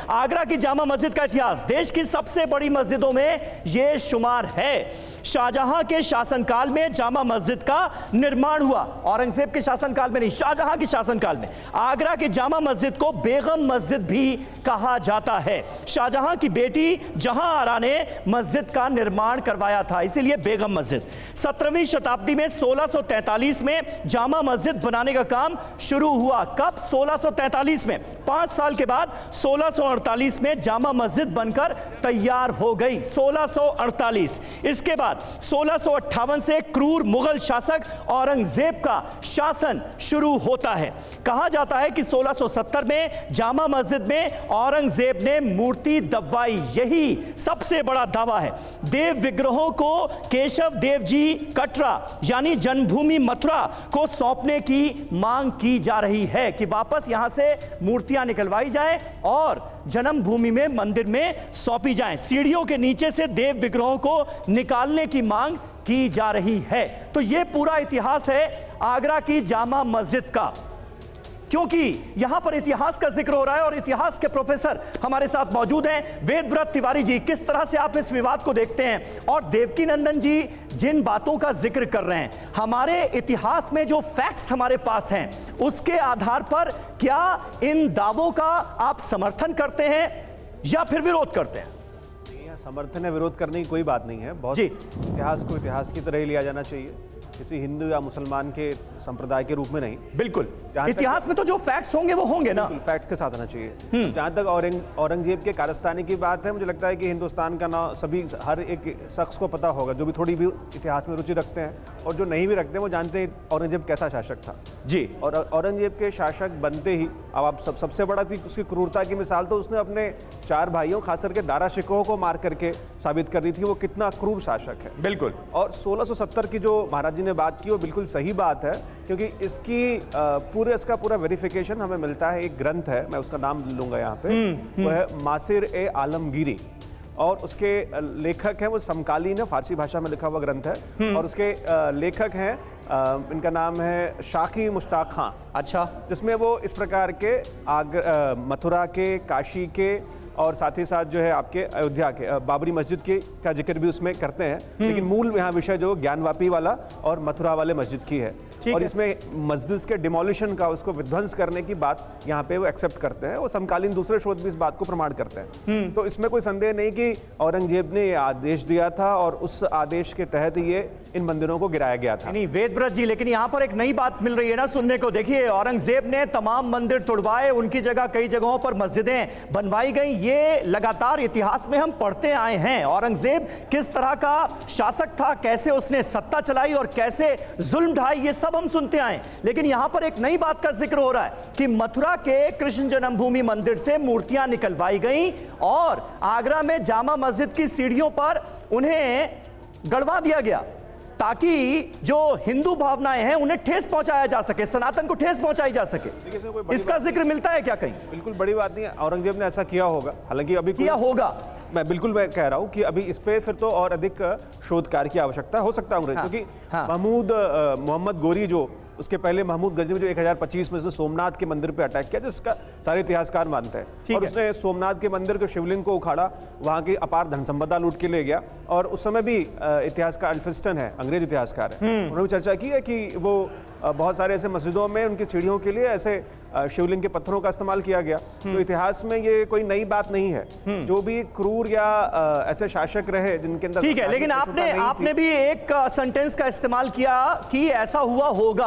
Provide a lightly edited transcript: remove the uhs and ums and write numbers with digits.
आगरा की जामा मस्जिद का इतिहास देश की सबसे बड़ी मस्जिदों में यह शुमार है। शाहजहां के शासनकाल में जामा मस्जिद का निर्माण हुआ, औरंगजेब के शासनकाल में नहीं, शाहजहां के शासनकाल में। आगरा की जामा मस्जिद को बेगम मस्जिद भी कहा जाता है। शाहजहां की बेटी जहां आरा ने मस्जिद का निर्माण करवाया था, इसीलिए बेगम मस्जिद। 17वीं शताब्दी में 1643 में जामा मस्जिद बनाने का काम शुरू हुआ। कब? 1643 में। 5 साल के बाद 1648 में जामा मस्जिद बनकर तैयार हो गई। 1648। इसके बाद 1658 से क्रूर मुगल शासक औरंगजेब का शासन शुरू होता है। कहा जाता है कि 1670 में जामा मस्जिद में औरंगजेब ने मूर्ति दबवाई, यही सबसे बड़ा दावा है। देव विग्रहों को केशव देव जी कटरा यानी जन्मभूमि मथुरा को सौंपने की मांग की जा रही है कि वापस यहां से मूर्तियां निकलवाई जाए और जन्मभूमि में मंदिर में सौंपी जाएं। सीढ़ियों के नीचे से देव विग्रहों को निकालने की मांग की जा रही है। तो यह पूरा इतिहास है आगरा की जामा मस्जिद का। क्योंकि यहां पर इतिहास का जिक्र हो रहा है और इतिहास के प्रोफेसर हमारे साथ मौजूद हैं। वेदव्रत तिवारी जी, किस तरह से आप इस विवाद को देखते हैं? और देवकी नंदन जी जिन बातों का जिक्र कर रहे हैं, हमारे इतिहास में जो फैक्ट्स हमारे पास हैं, उसके आधार पर क्या इन दावों का आप समर्थन करते हैं या फिर विरोध करते हैं? समर्थन या विरोध करने की कोई बात नहीं है। बहुत इतिहास को इतिहास की तरह ही लिया जाना चाहिए, किसी हिंदू या मुसलमान के संप्रदाय के रूप में नहीं। बिल्कुल, इतिहास में तो जो फैक्ट्स होंगे वो होंगे ना, फैक्ट्स के साथ आना चाहिए। जहां तक औरंगजेब के कारस्तानी की बात है, मुझे लगता है कि हिंदुस्तान का नाम सभी हर एक शख्स को पता होगा, जो भी थोड़ी भी इतिहास में रुचि रखते हैं और जो नहीं भी रखते हैं, वो जानते हैं औरंगजेब कैसा शासक था जी। और औरंगजेब के शासक बनते ही अब आप सबसे बड़ा थी उसकी क्रूरता की मिसाल तो उसने अपने 4 भाइयों खास करके दारा शिकोह को मार करके साबित कर दी थी वो कितना क्रूर शासक है। बिल्कुल। और 1670 की जो महाराज जी ने बात की वो बिल्कुल सही बात है, क्योंकि इसका पूरा वेरिफिकेशन हमें मिलता है। एक ग्रंथ है, मैं उसका नाम लूंगा यहाँ पे, वो है मासिर ए आलमगीरी और उसके लेखक हैं वो समकालीन है, फारसी भाषा में लिखा हुआ ग्रंथ है और उसके लेखक हैं इनका नाम है शाकी मुश्ताक खां। अच्छा। जिसमें वो इस प्रकार के मथुरा के, काशी के और साथ ही साथ जो है आपके अयोध्या के बाबरी मस्जिद के का जिक्र भी उसमें करते हैं, लेकिन मूल यहाँ विषय जो ज्ञानवापी वाला और मथुरा वाले मस्जिद की है और इसमें मस्जिद के डिमोलिशन का, उसको विध्वंस करने की बात यहाँ पे वो एक्सेप्ट करते हैं। वो समकालीन दूसरे शोध भी इस बात को प्रमाण करते हैं। तो इसमें कोई संदेह नहीं कि औरंगजेब ने ये आदेश दिया था और उस आदेश के तहत ये इन मंदिरों को गिराया गया था। नहीं वेदव्रत जी, लेकिन यहाँ पर एक नई बात मिल रही है ना सुनने को। देखिए, औरंगजेब ने तमाम मंदिर तुड़वाए, उनकी जगह कई जगहों पर मस्जिदें बनवाई गई। ये लगातार इतिहास में हम पढ़ते आए हैं औरंगजेब किस तरह का शासक था, कैसे उसने सत्ता चलाई और कैसे जुल्म ढाई, ये सब हम सुनते आए। लेकिन यहां पर एक नई बात का जिक्र हो रहा है कि मथुरा के कृष्ण जन्मभूमि मंदिर से मूर्तियां निकलवाई गई और आगरा में जामा मस्जिद की सीढ़ियों पर उन्हें गड़वा दिया गया ताकि जो हिंदू भावनाएं हैं उन्हें ठेस पहुंचाया जा सके, सनातन को ठेस पहुंचाई जा सके। इसका जिक्र मिलता है क्या कहीं? बिल्कुल बड़ी बात नहीं है, औरंगजेब ने ऐसा किया होगा, हालांकि अभी किया होगा। मैं कह रहा हूं कि अभी इस पे फिर तो और अधिक शोध कार्य की आवश्यकता हो सकता है, क्योंकि मोहम्मद गोरी जो उसके पहले महमूद गजनी में जो 1025 में सोमनाथ के मंदिर पे अटैक किया, जिसका सारे इतिहासकार मानते हैं, और उसने सोमनाथ के मंदिर के शिवलिंग को उखाड़ा, वहां की अपार धन संपदा लूट के ले गया। और उस समय भी इतिहासकार अल्फिस्टन है, अंग्रेज इतिहासकार है, उन्होंने भी चर्चा की है कि वो बहुत सारे ऐसे मस्जिदों में उनकी सीढ़ियों के लिए ऐसे शिवलिंग के पत्थरों का इस्तेमाल किया गया। तो इतिहास में ये कोई नई बात नहीं है। जो भी क्रूर या ऐसे शासक रहे जिनके अंदर, ठीक है, लेकिन आपने भी एक सेंटेंस का इस्तेमाल किया कि ऐसा हुआ होगा।